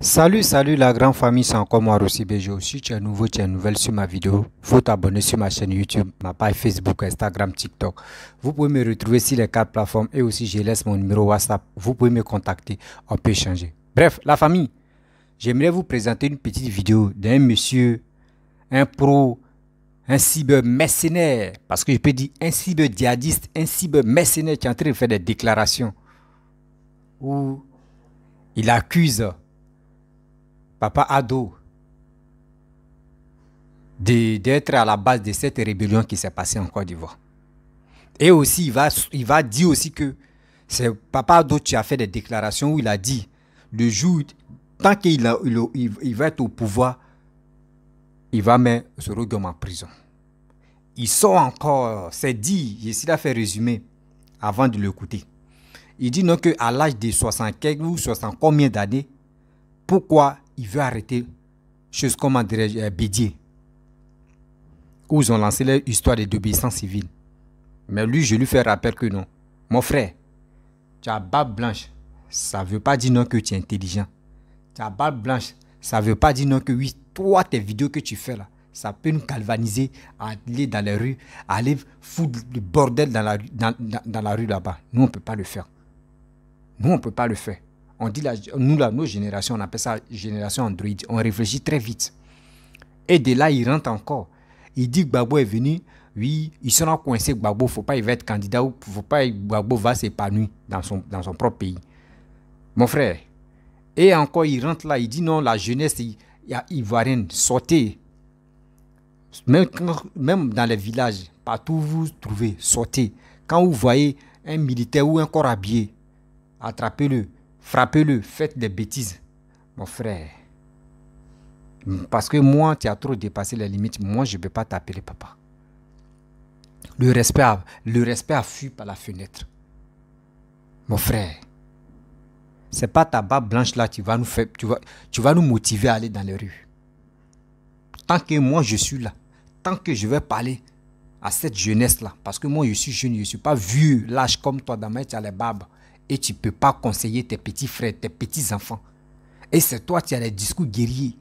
Salut la grande famille, c'est encore moi Rossi Bejo. Si tu es nouveau, tu es nouvelle sur ma vidéo, faut t'abonner sur ma chaîne YouTube, ma page Facebook, Instagram, TikTok. Vous pouvez me retrouver sur les 4 plateformes et aussi je laisse mon numéro WhatsApp. Vous pouvez me contacter, on peut échanger. Bref, la famille, j'aimerais vous présenter une petite vidéo d'un monsieur, un pro, un cyber-mercenaire. Parce que je peux dire un cyber-djihadiste, un cyber-mercenaire qui est en train de faire des déclarations où il accuse Papa Ado d'être à la base de cette rébellion qui s'est passée en Côte d'Ivoire. Et aussi, il va dire aussi que c'est Papa Ado qui a fait des déclarations où il a dit, le jour, tant qu'il va être au pouvoir, il va mettre Sorogom en prison. Il sort encore, c'est dit, j'essaie de faire résumer avant de l'écouter. Il dit non qu'à l'âge de 75 ou 60 combien d'années, pourquoi il veut arrêter chose comme Bédier, où ils ont lancé l'histoire de désobéissance civile. Mais lui, je lui fais rappel que non. Mon frère, tu as barbe blanche, ça ne veut pas dire non que tu es intelligent. Tu as barbe blanche, ça ne veut pas dire non que oui, toi, tes vidéos que tu fais là, ça peut nous galvaniser à aller dans les rues, à aller foutre le bordel dans la rue là-bas. Nous, on ne peut pas le faire. Nous, on ne peut pas le faire. On dit nous, là, nos générations, on appelle ça génération Android. On réfléchit très vite. Et de là, il rentre encore. Il dit que Gbagbo est venu. Oui, il sera coincé. Gbagbo, il ne faut pas il va être candidat. Il ne faut pas Gbagbo va s'épanouir dans son propre pays. Mon frère. Et encore, il rentre là. Il dit non, la jeunesse ivoirienne, sortez. Même dans les villages, partout où vous trouvez, sortez. Quand vous voyez un militaire ou un corps habillé, attrapez-le. Frappez-le, faites des bêtises. Mon frère, parce que moi, tu as trop dépassé les limites. Moi, je ne peux pas t'appeler papa. Le respect a fui par la fenêtre. Mon frère, ce n'est pas ta barbe blanche là qui va nous faire, tu vas nous motiver à aller dans les rues. Tant que moi, je suis là, tant que je vais parler à cette jeunesse-là, parce que moi, je suis jeune, je ne suis pas vieux, l'âge comme toi, dans ma tu as les barbes. Et tu ne peux pas conseiller tes petits frères, tes petits-enfants. Et c'est toi qui as les discours guerriers.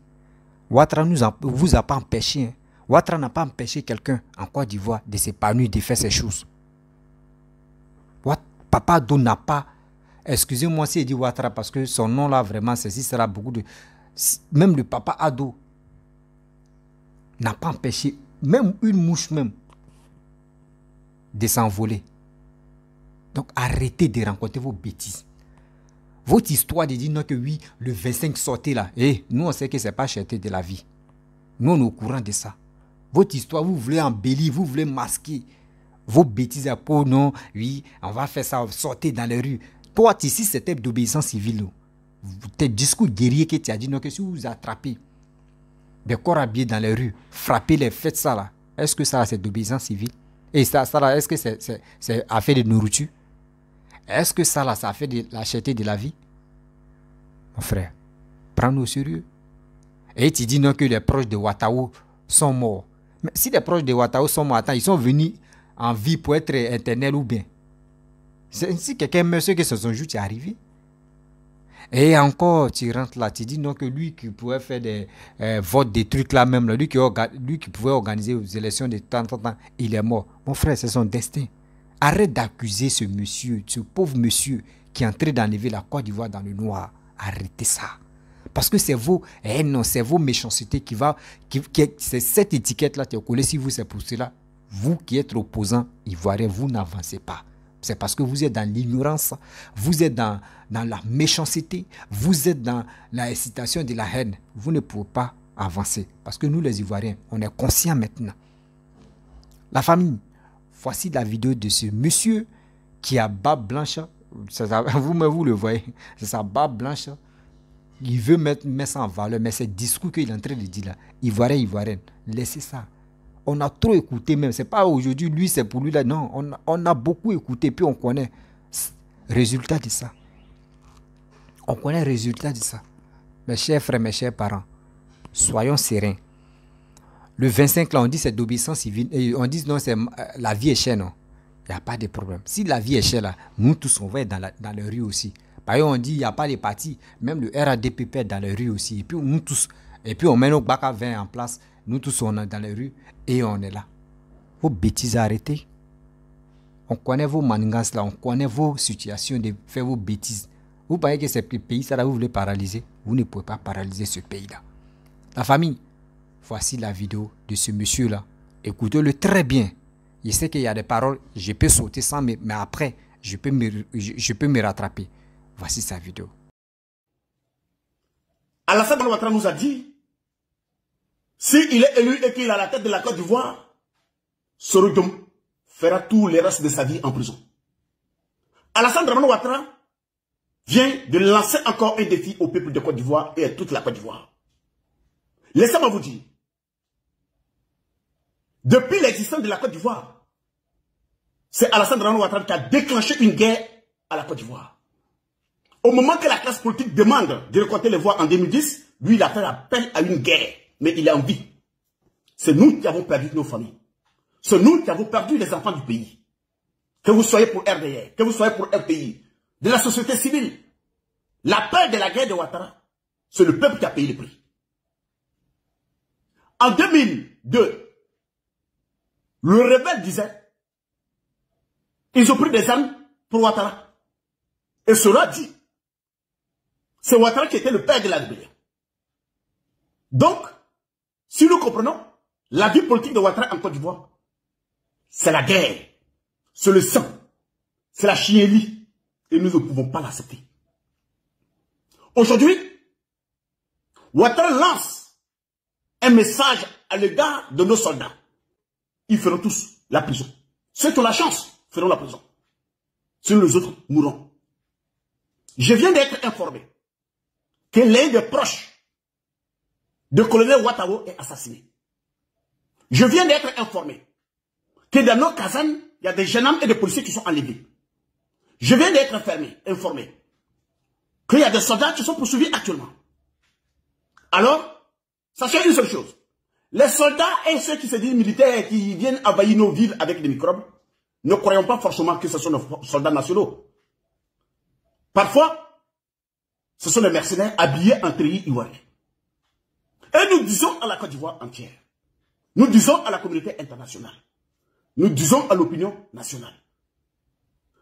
Ouattara ne vous a pas empêché. Hein. Ouattara n'a pas empêché quelqu'un en Côte d'Ivoire de s'épanouir, de faire ces choses. Papa Ado n'a pas... Excusez-moi si il dit Ouattara parce que son nom là, vraiment, ceci sera beaucoup de... Même le Papa Ado n'a pas empêché, même une mouche même, de s'envoler. Donc arrêtez de rencontrer vos bêtises. Votre histoire de dire non que oui, le 25 sortez là. Nous on sait que ce n'est pas cherté de la vie. Nous on est au courant de ça. Votre histoire, vous voulez embellir, vous voulez masquer vos bêtises à peau, non, oui, on va faire ça, sortez dans les rues. Toi, ici, c'était d'obéissance civile. Tes discours guerriers que tu as dit, non, que si vous attrapez des corps habillés dans les rues, frappez-les, faites ça là. Est-ce que ça c'est d'obéissance civile? Et ça là, est-ce que c'est affaire de nourriture? Est-ce que ça, là, ça fait de la cherté de la vie? Mon frère, prends-nous au sérieux. Et tu dis non que les proches de Ouattara sont morts. Mais si les proches de Ouattara sont morts, attends, ils sont venus en vie pour être éternels ou bien? Si quelqu'un meurt, c'est que ce son jour est arrivé. Et encore, tu rentres là, tu dis non que lui qui pouvait faire des votes, des trucs là même, là, lui qui pouvait organiser les élections de temps en temps, il est mort. Mon frère, c'est son destin. Arrête d'accuser ce monsieur, ce pauvre monsieur qui est en train d'enlever la Côte d'Ivoire dans le noir. Arrêtez ça. Parce que c'est vos haines, c'est vos méchancetés c'est cette étiquette-là qui est collée sur vous, c'est pour cela. Vous qui êtes opposants ivoiriens, vous n'avancez pas. C'est parce que vous êtes dans l'ignorance, vous êtes dans la méchanceté, vous êtes dans la incitation de la haine. Vous ne pouvez pas avancer. Parce que nous les Ivoiriens, on est conscients maintenant. La famille. Voici la vidéo de ce monsieur qui a barbe blanche. Vous le voyez. C'est sa barbe blanche. Il veut mettre ça en valeur. Mais c'est le discours qu'il est en train de dire là. Ivoirien, ivoirienne. Laissez ça. On a trop écouté même. C'est pas aujourd'hui, lui, c'est pour lui là. Non, on a beaucoup écouté. Puis on connaît le résultat de ça. On connaît le résultat de ça. Mes chers frères, mes chers parents, soyons sereins. Le 25, là, on dit c'est d'obéissance civile. Et on dit non, c'est la vie est chère, non. Il n'y a pas de problème. Si la vie est chère, là, nous tous, on va être dans les rues aussi. Par exemple, on dit il n'y a pas les partis. Même le RADP perd dans les rues aussi. Et puis nous tous, et puis on met nos bacs à vin en place. Nous tous, on est dans les rues et on est là. Vos bêtises arrêtez. On connaît vos manigances là, on connaît vos situations de faire vos bêtises. Vous pensez que ce pays, ça là, vous voulez paralyser? Vous ne pouvez pas paralyser ce pays-là. La famille, voici la vidéo de ce monsieur-là. Écoutez-le très bien. Je sais qu'il y a des paroles, je peux sauter sans, mais après, je peux me rattraper. Voici sa vidéo. Alassane Ouattara nous a dit, s'il est élu et qu'il a la tête de la Côte d'Ivoire, Soroudom fera tout le reste de sa vie en prison. Alassane Ouattara vient de lancer encore un défi au peuple de Côte d'Ivoire et à toute la Côte d'Ivoire. Laissez-moi vous dire, depuis l'existence de la Côte d'Ivoire, c'est Alassane Ouattara qui a déclenché une guerre à la Côte d'Ivoire. Au moment que la classe politique demande de récolter les voix en 2010, lui, il a fait appel à une guerre, mais il est en vie. C'est nous qui avons perdu nos familles. C'est nous qui avons perdu les enfants du pays. Que vous soyez pour RDR, que vous soyez pour RPI, de la société civile. L'appel de la guerre de Ouattara, c'est le peuple qui a payé le prix. En 2002, le rebelle disait, ils ont pris des armes pour Ouattara. Et cela dit, c'est Ouattara qui était le père de la rébellion. Donc, si nous comprenons, la vie politique de Ouattara en Côte d'Ivoire, c'est la guerre, c'est le sang, c'est la chienlit, et nous ne pouvons pas l'accepter. Aujourd'hui, Ouattara lance un message à l'égard de nos soldats. Ils feront tous la prison. Ceux qui ont la chance feront la prison. Sinon les autres mourront. Je viens d'être informé que l'un des proches de colonel Ouattara est assassiné. Je viens d'être informé que dans nos casernes, il y a des jeunes hommes et des policiers qui sont enlevés. Je viens d'être informé qu'il y a des soldats qui sont poursuivis actuellement. Alors, sachez une seule chose. Les soldats et ceux qui se disent militaires qui viennent envahir nos villes avec des microbes, ne croyons pas forcément que ce sont nos soldats nationaux. Parfois, ce sont des mercenaires habillés en treillis ivoirien. Et nous disons à la Côte d'Ivoire entière, nous disons à la communauté internationale, nous disons à l'opinion nationale,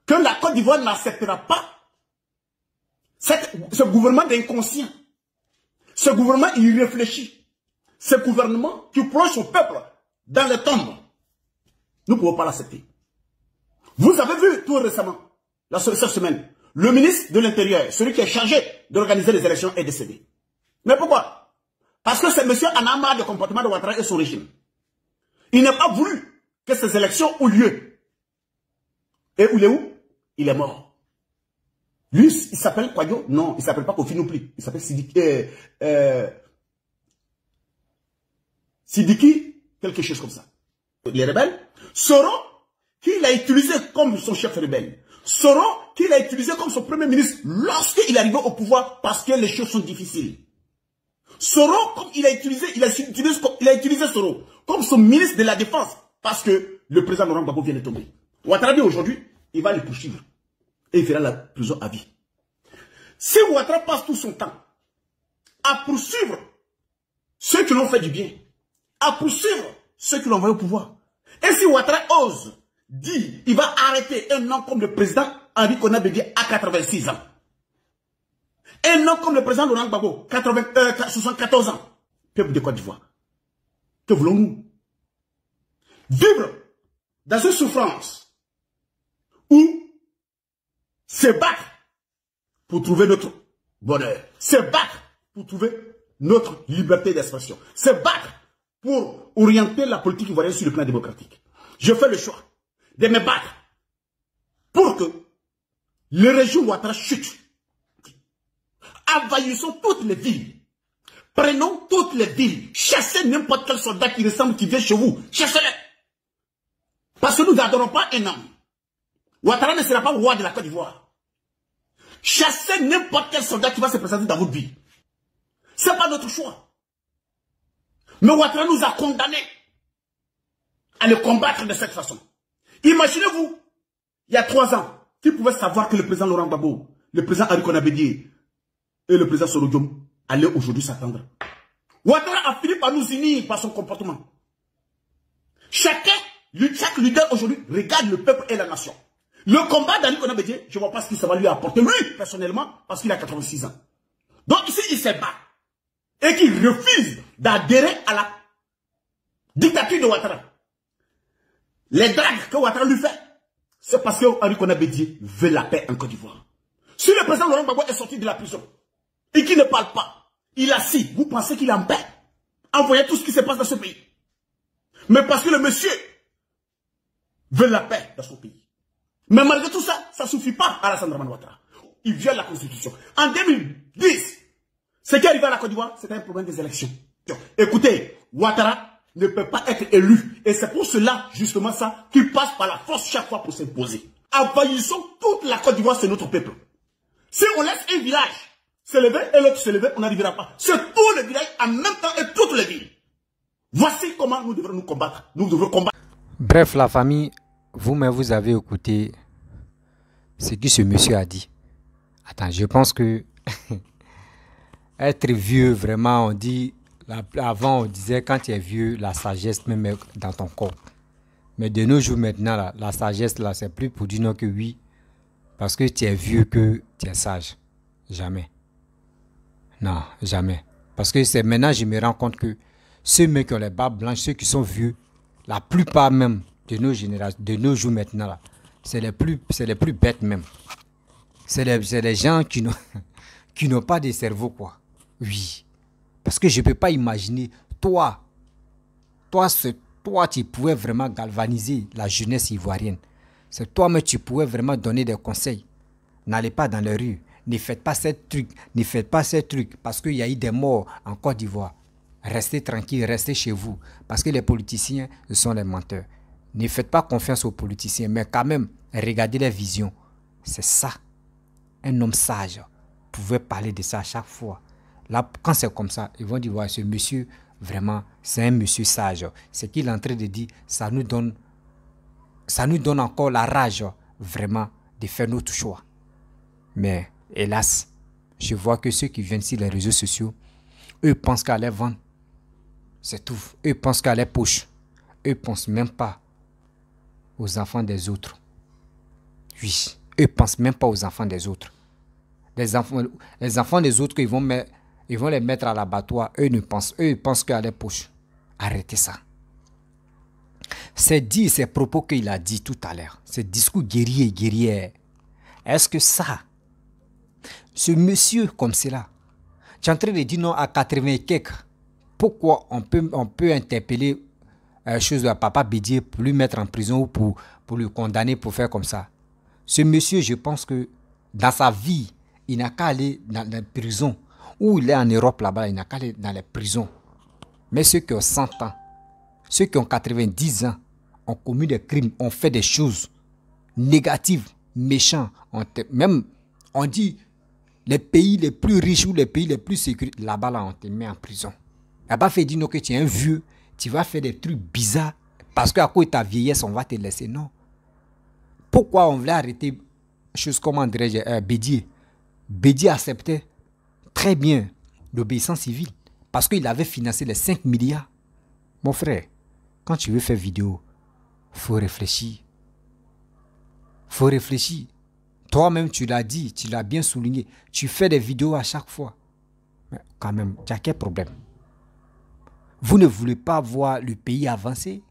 que la Côte d'Ivoire n'acceptera pas ce gouvernement d'inconscient, ce gouvernement irréfléchi, ce gouvernement qui plonge son peuple dans les tombes. Nous ne pouvons pas l'accepter. Vous avez vu tout récemment, cette semaine, le ministre de l'Intérieur, celui qui est chargé d'organiser les élections, est décédé. Mais pourquoi? Parce que ce monsieur en a marre du comportement de Ouattara et son régime. Il n'a pas voulu que ces élections aient lieu. Et il est où? Il est mort. Lui, il s'appelle Kouadio? Non, il ne s'appelle pas Kofi non plus. Il s'appelle Sidiki, quelque chose comme ça. Les rebelles, Soro, qu'il a utilisé comme son chef rebelle. Soro, qu'il a utilisé comme son premier ministre lorsqu'il est arrivé au pouvoir parce que les choses sont difficiles. Soro, comme il a utilisé Soro comme son ministre de la Défense parce que le président Laurent Gbagbo vient de tomber. Ouattara dit aujourd'hui, il va le poursuivre et il fera la prison à vie. Si Ouattara passe tout son temps à poursuivre ceux qui l'ont fait du bien, à poursuivre ceux qui l'ont envoyé au pouvoir, et si Ouattara ose dire il va arrêter un homme comme le président Henri Konan Bédié à 86 ans, un homme comme le président Laurent Gbagbo, 74 ans, peuple de Côte d'Ivoire, que voulons-nous? Vivre dans une souffrance ou se battre pour trouver notre bonheur, se battre pour trouver notre liberté d'expression, se battre pour orienter la politique ivoirienne sur le plan démocratique. Je fais le choix de me battre pour que le régime Ouattara chute. Envahissons toutes les villes. Prenons toutes les villes. Chassez n'importe quel soldat qui ressemble, qui vient chez vous. Chassez-le. Parce que nous n'adorons pas un homme. Ouattara ne sera pas roi de la Côte d'Ivoire. Chassez n'importe quel soldat qui va se présenter dans votre vie. Ce n'est pas notre choix. Mais Ouattara nous a condamnés à le combattre de cette façon. Imaginez-vous, il y a 3 ans, qui pouvait savoir que le président Laurent Gbagbo le président Arikona Bédié et le président Soro Diom allaient aujourd'hui s'attendre. Ouattara a fini par nous unir par son comportement. Chaque leader aujourd'hui regarde le peuple et la nation. Le combat d'Arikona Bédié, je ne vois pas ce que ça va lui apporter, lui, personnellement, parce qu'il a 86 ans. Donc ici, il se bat et qu'il refuse d'adhérer à la dictature de Ouattara. Les dragues que Ouattara lui fait, c'est parce que Arikona Bédié veut la paix en Côte d'Ivoire. Si le président Laurent Gbagbo est sorti de la prison et qu'il ne parle pas, il assis, vous pensez qu'il est en paix en voyant tout ce qui se passe dans ce pays? Mais parce que le monsieur veut la paix dans son pays. Mais malgré tout ça, ça ne suffit pas à Alassane Dramane Ouattara. Il viole la Constitution. En 2010, ce qui est arrivé à la Côte d'Ivoire, c'était un problème des élections. Écoutez, Ouattara ne peut pas être élu. Et c'est pour cela, justement ça, qu'il passe par la force chaque fois pour s'imposer. Envahissons toute la Côte d'Ivoire, c'est notre peuple. Si on laisse un village se lever et l'autre se lever, on n'arrivera pas. C'est tous les villages en même temps et toutes les villes. Voici comment nous devrons nous combattre. Nous devrons combattre. Bref, la famille, vous-même, vous avez écouté ce que ce monsieur a dit. Attends, je pense que être vieux, vraiment, on dit, avant on disait quand tu es vieux, la sagesse même est dans ton corps. Mais de nos jours maintenant, la sagesse, là, c'est plus pour dire non que oui, parce que tu es vieux que tu es sage. Jamais. Non, jamais. Parce que c'est maintenant, je me rends compte que ceux mecs qui ont les barbes blanches, ceux qui sont vieux, la plupart même de nos générations, de nos jours maintenant, là, c'est les plus bêtes même. C'est les gens qui n'ont pas de cerveau, quoi. Oui. Parce que je ne peux pas imaginer, toi, tu pouvais vraiment galvaniser la jeunesse ivoirienne. C'est toi-même, tu pouvais vraiment donner des conseils. N'allez pas dans les rues. Ne faites pas ces trucs. Ne faites pas ces trucs. Parce qu'il y a eu des morts en Côte d'Ivoire. Restez tranquille, restez chez vous. Parce que les politiciens, ce sont les menteurs. Ne faites pas confiance aux politiciens. Mais quand même, regardez les visions. C'est ça. Un homme sage pouvait parler de ça à chaque fois. Là, quand c'est comme ça, ils vont dire, ouais, ce monsieur, vraiment, c'est un monsieur sage. Ce qu'il est en train de dire, ça nous donne encore la rage, vraiment, de faire notre choix. Mais, hélas, je vois que ceux qui viennent sur les réseaux sociaux, eux pensent qu'à les vendre. C'est tout. Eux pensent qu'à les poches. Eux ne pensent même pas aux enfants des autres. Oui, eux ne pensent même pas aux enfants des autres. Les enfants des autres, ils vont les mettre à l'abattoir. Eux pensent qu'à les poches. Arrêtez ça. Ces propos qu'il a dit tout à l'heure, ces discours guerriers, est-ce que ça, ce monsieur comme cela, tu es en train de dire non à 80 et quelques, pourquoi on peut interpeller chose de Papa Bédié pour lui mettre en prison ou pour le condamner pour faire comme ça? Ce monsieur, je pense que dans sa vie, il n'a qu'à aller dans les prisons. Ou il est en Europe là-bas, il n'a qu'à aller dans les prisons. Mais ceux qui ont 100 ans, ceux qui ont 90 ans, ont commis des crimes, ont fait des choses négatives, méchantes. Même, on dit, les pays les plus riches ou les pays les plus sécuritaires, là-bas, là, on te met en prison. Là-bas, fait dire que tu es un vieux, tu vas faire des trucs bizarres, parce qu'à cause de ta vieillesse, on va te laisser. Non. Pourquoi on voulait arrêter, chose comme Bédié? Bédié acceptait très bien l'obéissance civile, parce qu'il avait financé les 5 milliards. Mon frère, quand tu veux faire vidéo, faut réfléchir. Faut réfléchir. Toi-même, tu l'as dit, tu l'as bien souligné. Tu fais des vidéos à chaque fois. Mais quand même, tu as quel problème? Vous ne voulez pas voir le pays avancer?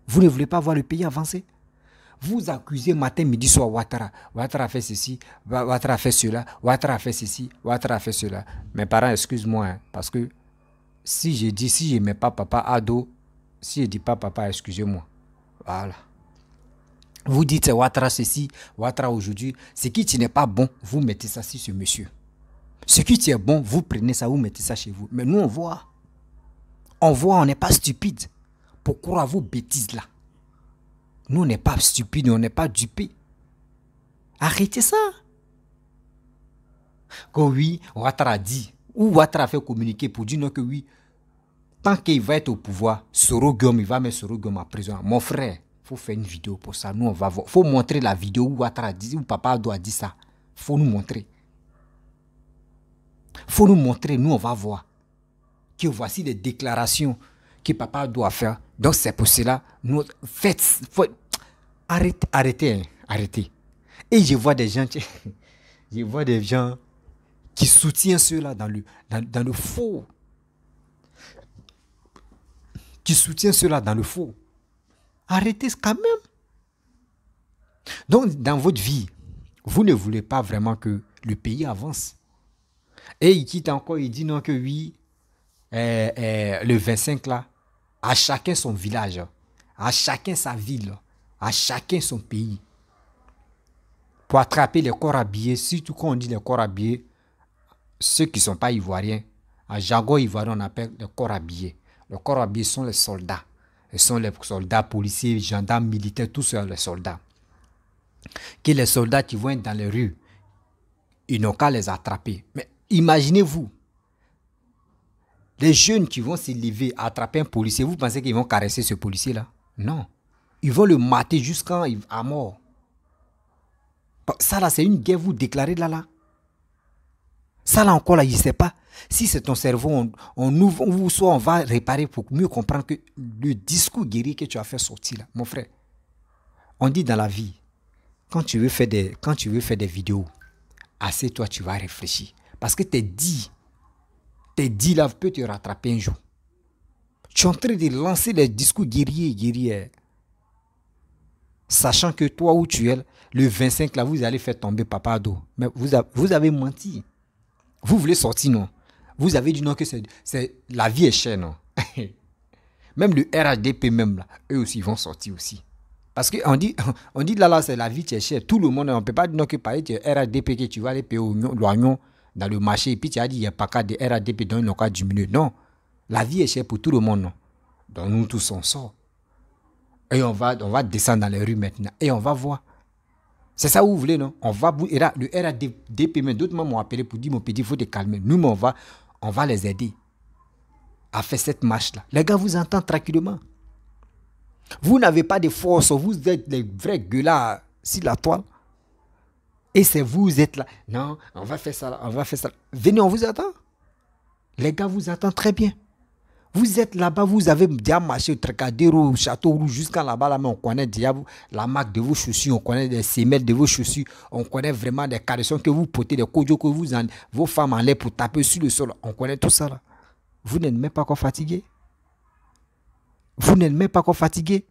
Vous ne voulez pas voir le pays avancer? Vous accusez matin, midi, soir Ouattara. Ouattara a fait ceci, Ouattara a fait cela, Ouattara a fait ceci, Ouattara a fait cela. Mes parents, excuse-moi, hein, parce que si je ne mets pas papa ado, si je ne dis pas papa, excusez-moi. Voilà. Vous dites c'est Ouattara ceci, Ouattara aujourd'hui. Ce qui n'est pas bon, vous mettez ça sur ce monsieur. Ce qui est bon, vous prenez ça, vous mettez ça chez vous. Mais nous, on voit, on n'est pas stupide pour croire à vos bêtises là. Nous, on n'est pas stupides, on n'est pas dupés. Arrêtez ça. Quand oui, Ouattara dit, ou Ouattara fait communiquer pour dire non que oui, tant qu'il va être au pouvoir, Soro Diom, il va mettre Soro Diom en prison. Mon frère, il faut faire une vidéo pour ça. Nous, on va voir. Il faut montrer la vidéo où Ouattara dit, où Papa doit dire ça. faut nous montrer. Faut nous montrer, nous on va voir. Que voici les déclarations que papa doit faire. Donc c'est pour cela, nous faites, arrêtez. Et je vois des gens, qui soutiennent ceux-là dans le faux. Qui soutiennent ceux-là dans le faux. Arrêtez quand même. Donc, dans votre vie, vous ne voulez pas vraiment que le pays avance. Et il quitte encore, il dit non que oui, le 25 là, à chacun son village, à chacun sa ville, à chacun son pays. Pour attraper les corps habillés, surtout quand on dit les corps habillés, ceux qui ne sont pas ivoiriens, en jargon ivoirien on appelle les corps habillés. Les corps habillés sont les soldats. Ce sont les soldats, policiers, gendarmes, militaires, tous sont les soldats. Que les soldats qui vont être dans les rues, ils n'ont qu'à les attraper. Mais imaginez-vous, les jeunes qui vont se lever à attraper un policier, vous pensez qu'ils vont caresser ce policier-là? Non. Ils vont le mater jusqu'à mort. Ça là, c'est une guerre, vous déclarez là. Ça là encore, là, je ne sais pas. Si c'est ton cerveau, on ouvre, ou soit on va réparer pour mieux comprendre que le discours guerrier que tu as fait sortir là, mon frère. On dit dans la vie, quand tu veux faire des vidéos, assieds-toi, tu vas réfléchir. Parce que tes dits là peut te rattraper un jour. Tu es en train de lancer les discours guerriers. Sachant que toi où tu es, le 25 là, vous allez faire tomber Papa Ado. Mais vous avez menti. Vous voulez sortir, non? Vous avez dit non que la vie est chère, non? Même le RHDP même là, eux aussi ils vont sortir aussi. Parce qu'on dit là c'est la vie qui est chère. Tout le monde, on ne peut pas dire non que par exemple RHDP que tu vas aller payer l'oignon dans le marché et puis tu as dit il n'y a pas qu'à de RHDP donc ils n'ont qu'à diminuer. Non, la vie est chère pour tout le monde, non? Donc nous tous on sort. Et on va descendre dans les rues maintenant. Et on va voir. C'est ça que vous voulez, non? Et là, le RHDP, mais d'autres m'ont appelé pour dire, mon petit, il faut te calmer. Nous, on va les aider à faire cette marche-là. Les gars vous entendent tranquillement. Vous n'avez pas de force. Vous êtes les vrais gueulards sur la toile. Et c'est vous êtes là. Non, on va faire ça, on va faire ça. Venez, on vous attend. Les gars vous entendent très bien. Vous êtes là-bas, vous avez déjà marché au Trocadéro, au Château Rouge, jusqu'à là-bas, là, mais on connaît déjà la marque de vos chaussures, on connaît les semelles de vos chaussures, on connaît vraiment les caressons que vous portez, les kojos que vos femmes enlèvent pour taper sur le sol. On connaît tout ça là. Vous n'êtes même pas encore fatigué. Vous n'êtes même pas encore fatigué.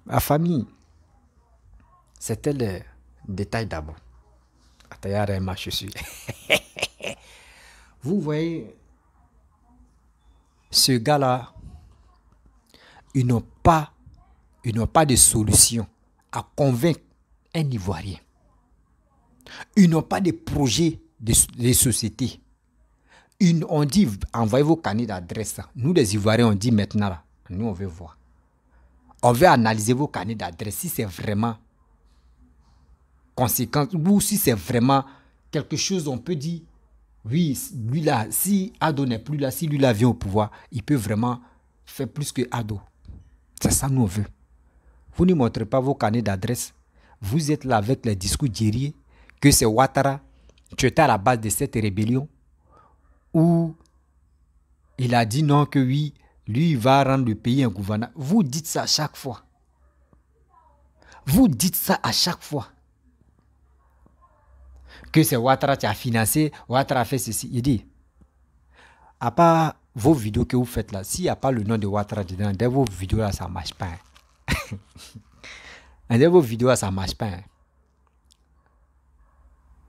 Ma famille, c'était le détail d'abord. Attends, ma chaussure. Vous voyez, ce gars-là, ils n'ont pas de solution à convaincre un Ivoirien. Ils n'ont pas de projet de société. On dit, envoyez vos carnets d'adresse. Nous, les Ivoiriens, on dit maintenant, là, nous, on veut voir. On veut analyser vos carnets d'adresse si c'est vraiment conséquent ou si c'est vraiment quelque chose, on peut dire, oui, lui là, si Ado n'est plus là, si lui là vient au pouvoir, il peut vraiment faire plus que Ado. C'est ça nous on veut. Vous ne montrez pas vos carnets d'adresse. Vous êtes là avec les discours guerriers que c'est Ouattara qui était à la base de cette rébellion où il a dit non que oui, lui il va rendre le pays un gouvernement. Vous dites ça à chaque fois. Vous dites ça à chaque fois. Que c'est Ouattara qui a financé, Ouattara a fait ceci. Il dit, à part vos vidéos que vous faites là, s'il n'y a pas le nom de Ouattara dedans, dans vos vidéos là, ça ne marche pas. Dans vos vidéos là, ça ne marche pas.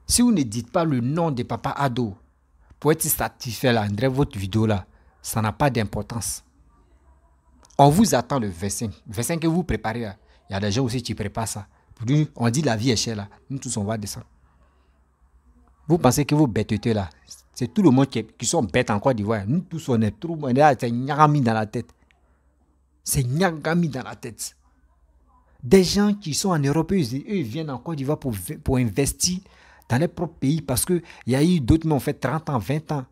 Si vous ne dites pas le nom de Papa Ado, pour être satisfait là, dans votre vidéo là, ça n'a pas d'importance. On vous attend le 25. 25 que vous préparez là. Il y a des gens aussi qui préparent ça. On dit la vie est chère là. Nous tous on va descendre. Vous pensez que vos bêtetés là, c'est tout le monde qui sont bêtes en Côte d'Ivoire. Nous tous on est trop, c'est Nyagami dans la tête. C'est Nyagami dans la tête. Des gens qui sont en Europe, eux ils viennent en Côte d'Ivoire pour investir dans les propres pays parce qu'il y a eu d'autres qui ont fait 30 ans, 20 ans.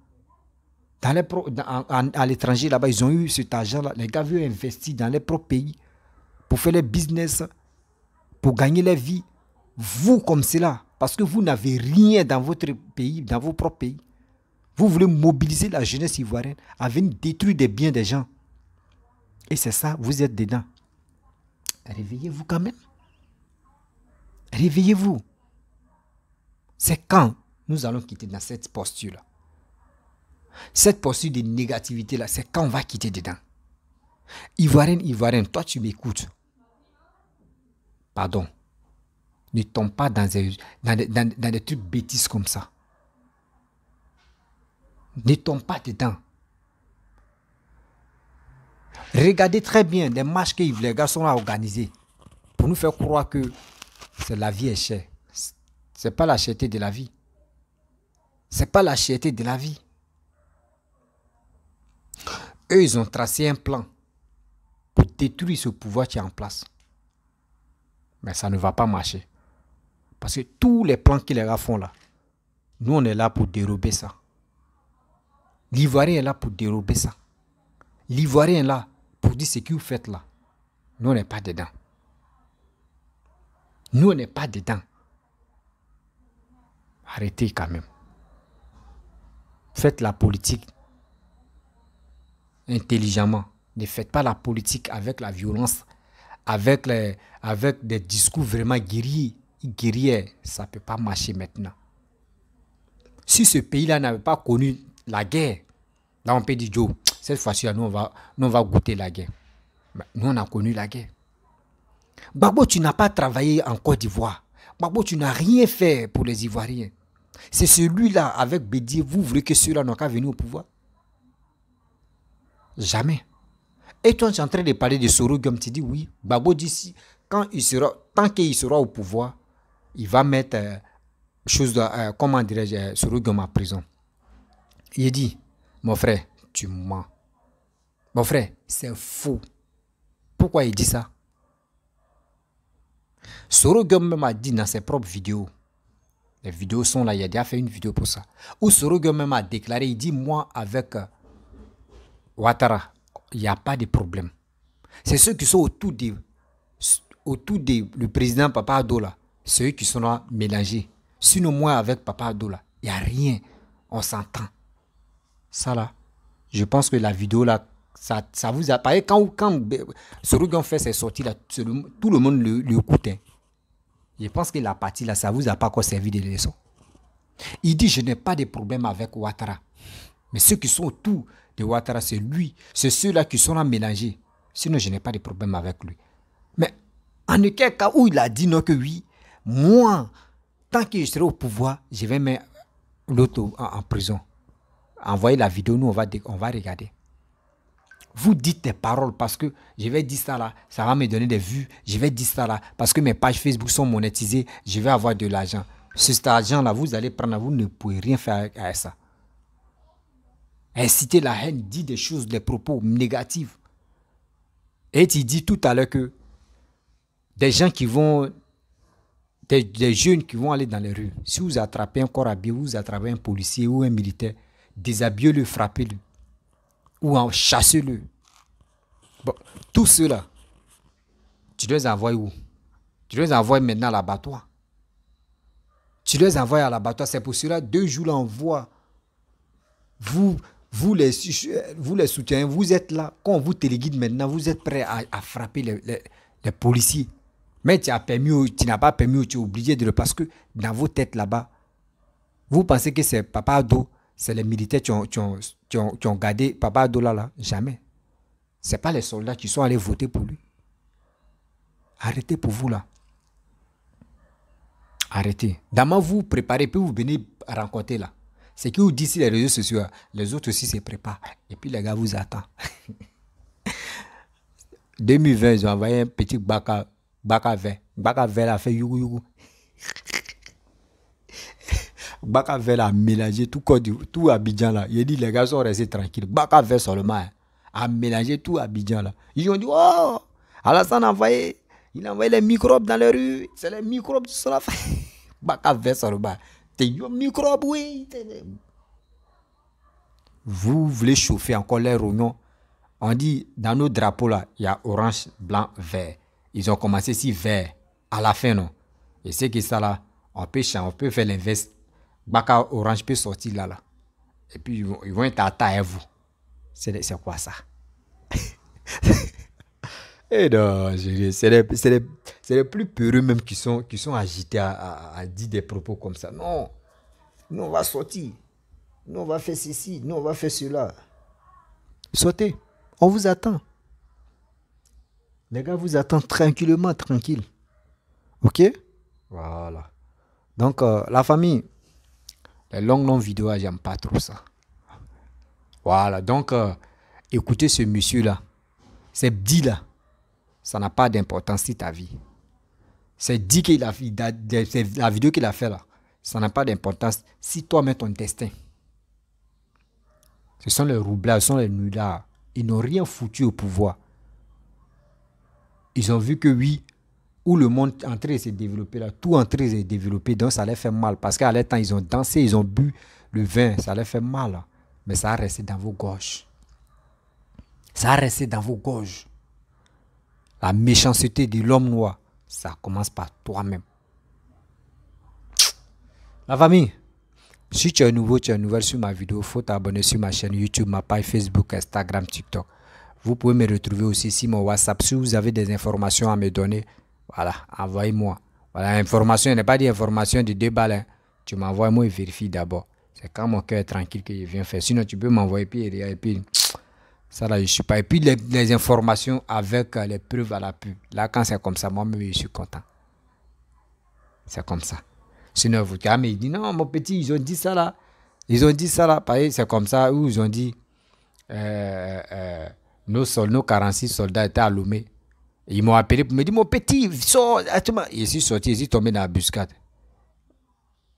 À l'étranger là-bas, ils ont eu cet argent-là. Les gars veulent investir dans les propres pays pour faire les business, pour gagner leur vie. Vous comme cela, parce que vous n'avez rien dans votre pays, dans vos propres pays. Vous voulez mobiliser la jeunesse ivoirienne à venir détruire des biens des gens. Et c'est ça, vous êtes dedans. Réveillez-vous quand même. Réveillez-vous. C'est quand nous allons quitter dans cette posture-là. Cette posture de négativité-là, c'est quand on va quitter dedans. Ivoirienne, toi tu m'écoutes. Pardon. Ne tombe pas dans des trucs bêtises comme ça. Ne tombe pas dedans. Regardez très bien les marches que les gars sont organisés pour nous faire croire que la vie est chère. Ce n'est pas la cherté de la vie. Ce n'est pas la cherté de la vie. Eux, ils ont tracé un plan pour détruire ce pouvoir qui est en place. Mais ça ne va pas marcher. Parce que tous les plans que les gars font là, nous on est là pour dérober ça. L'Ivoirien est là pour dérober ça. L'Ivoirien est là pour dire ce que vous faites là. Nous on n'est pas dedans. Nous on n'est pas dedans. Arrêtez quand même. Faites la politique intelligemment. Ne faites pas la politique avec la violence, avec des discours vraiment guerriers. Ça ne peut pas marcher maintenant. Si ce pays-là n'avait pas connu la guerre, là on peut dire, Joe, cette fois-ci, nous on va goûter la guerre. Mais nous on a connu la guerre. Gbagbo, tu n'as pas travaillé en Côte d'Ivoire. Gbagbo, tu n'as rien fait pour les Ivoiriens. C'est celui-là, avec Bédié, vous voulez que ceux-là n'ont qu'à venir au pouvoir? Jamais. Et toi, tu es en train de parler de Soro Guom, tu dis oui. Gbagbo dit, tant qu'il sera au pouvoir, il va mettre comment dirais-je, Soro Guom en prison. Il dit, mon frère, tu mens. Mon frère, c'est faux. Pourquoi il dit ça? Soro Guom même a dit dans ses propres vidéos. Les vidéos sont là, il a déjà fait une vidéo pour ça. Où Soro Guom même a déclaré, il dit, moi avec Ouattara, il n'y a pas de problème. C'est ceux qui sont autour le président Papa Ado là, ceux qui sont là mélangés. Sinon moi avec Papa Ado là, il n'y a rien. On s'entend. Ça là, je pense que la vidéo là, ça vous a parlé. Quand Soro Guom fait ses sorties là, tout le monde le écoute. Hein. Je pense que la partie là, ça vous a pas encore servi de leçon. Il dit, je n'ai pas de problème avec Ouattara. Mais ceux qui sont autour de Ouattara, c'est lui. C'est ceux-là qui sont là mélangés. Sinon, je n'ai pas de problème avec lui. Mais en aucun cas où il a dit non que oui, moi, tant que je serai au pouvoir, je vais mettre l'autre en prison. Envoyez la vidéo, nous, on va regarder. Vous dites des paroles parce que je vais dire ça là, ça va me donner des vues. Je vais dire ça là parce que mes pages Facebook sont monétisées, je vais avoir de l'argent. Cet argent-là, vous allez prendre, vous ne pouvez rien faire avec ça. Inciter la haine, dit des choses, des propos négatifs. Et tu dis tout à l'heure que des gens qui vont, des jeunes qui vont aller dans les rues, si vous attrapez un corps habillé, vous attrapez un policier ou un militaire, déshabillez-le, frappez-le. Ou chassez-le. Bon, tout cela, tu dois les envoyer où? Tu dois les envoyer maintenant à l'abattoir. Tu dois les envoyer à l'abattoir. C'est pour cela, 2 jours l'envoi. Vous les soutiens, vous êtes là. Quand on vous téléguide maintenant, vous êtes prêts à frapper les policiers. Mais tu n'as pas permis, tu es obligé de le... Parce que dans vos têtes là-bas, vous pensez que c'est Papa Ado, c'est les militaires qui ont gardé Papa Ado là. Jamais. Ce n'est pas les soldats qui sont allés voter pour lui. Arrêtez pour vous là. Arrêtez. D'abord vous préparez, puis vous venez rencontrer là. C'est que vous dites sur les réseaux sociaux, les autres aussi se préparent. Et puis les gars vous attendent. 2020, ils ont envoyé un petit baka vert. Baka vert a fait yougou yougou. Baka vert a mélangé tout Abidjan là. Il a dit les gars sont restés tranquilles. Baka vert seulement a mélangé tout Abidjan là. Ils ont dit oh, Alassane a envoyé les microbes dans les rues. C'est les microbes qui sont là. Baka vert seulement. T'es un microbe, oui. Vous voulez chauffer encore les rognons. On dit, dans nos drapeaux là, il y a orange, blanc, vert. Ils ont commencé si vert. À la fin, non. Et c'est que ça là, on peut faire l'inverse. Baka Orange peut sortir là. Et puis ils vont être à taille vous. C'est quoi ça? Et non, c'est les plus peureux même qui sont agités à dire des propos comme ça. Non, nous on va sortir. Nous on va faire ceci. Nous on va faire cela. Sortez. On vous attend. Les gars vous attendent tranquillement, tranquille. Ok? Voilà. Donc, la famille, les longues vidéos, j'aime pas trop ça. Voilà. Donc, écoutez ce monsieur-là. C'est dit là. Ça n'a pas d'importance sur ta vie. C'est dit qu'il a fait, la vidéo qu'il a fait là. Ça n'a pas d'importance si toi-même ton destin. Ce sont les roublards, ce sont les nullards. Ils n'ont rien foutu au pouvoir. Ils ont vu que oui, où le monde est en train de se développer là, tout en train de se développer, donc ça les fait mal. Parce qu'à leur temps, ils ont dansé, ils ont bu le vin, ça les fait mal. Là. Mais ça a resté dans vos gorges. Ça a resté dans vos gorges. La méchanceté de l'homme noir, ça commence par toi-même. La famille, si tu es nouveau, tu es nouvelle sur ma vidéo, il faut t'abonner sur ma chaîne YouTube, ma page Facebook, Instagram, TikTok. Vous pouvez me retrouver aussi sur mon WhatsApp. Si vous avez des informations à me donner, voilà, envoyez-moi. Voilà, information, il n'est pas d'information de 2 balles. Hein. Tu m'envoies, moi, et vérifie d'abord. C'est quand mon cœur est tranquille que je viens faire. Sinon, tu peux m'envoyer et puis ça là, je suis pas. Et puis les informations avec les preuves à la pub. Là, quand c'est comme ça, moi-même, je suis content. C'est comme ça. Sinon, vous me dit non, mon petit, ils ont dit ça là. Ils ont dit ça là. Pareil, c'est comme ça. Où ils ont dit nos 46 soldats étaient à Lomé. Ils m'ont appelé pour me dire mon petit, sors. Je suis sorti, je suis tombé dans la buscade.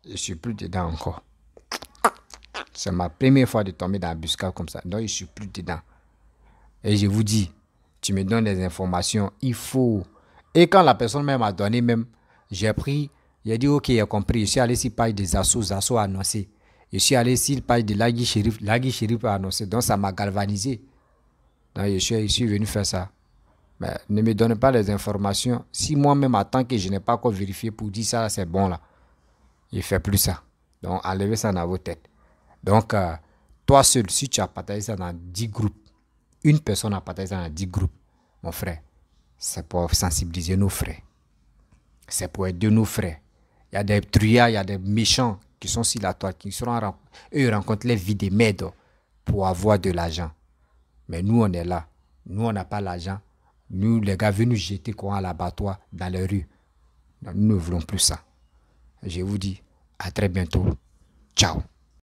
Je ne suis plus dedans encore. C'est ma première fois de tomber dans la buscade comme ça. Donc, je ne suis plus dedans. Et je vous dis, tu me donnes des informations, il faut. Et quand la personne même m'a donné, même, j'ai pris, j'ai dit, ok, j'ai compris. Je suis allé sur page des assos annoncé. Je suis allé sur page de Lagui Chérif a annoncé. Donc, ça m'a galvanisé. Donc, je suis venu faire ça. Mais ne me donne pas les informations. Si moi-même, en tant que je n'ai pas encore vérifié pour dire ça, c'est bon là. Il ne fait plus ça. Donc, enlevez ça dans vos têtes. Donc, toi seul, si tu as partagé ça dans 10 groupes, une personne a partagé ça dans 10 groupes, mon frère, c'est pour sensibiliser nos frères. C'est pour aider nos frères. Il y a des truands, il y a des méchants qui sont sur la toile, qui seront eux, ils rencontrent les vies des merdes pour avoir de l'argent. Mais nous, on est là. Nous, on n'a pas l'argent. Nous, les gars, venus nous jeter quoi à l'abattoir dans les rues. Donc, nous ne voulons plus ça. Je vous dis à très bientôt. Ciao.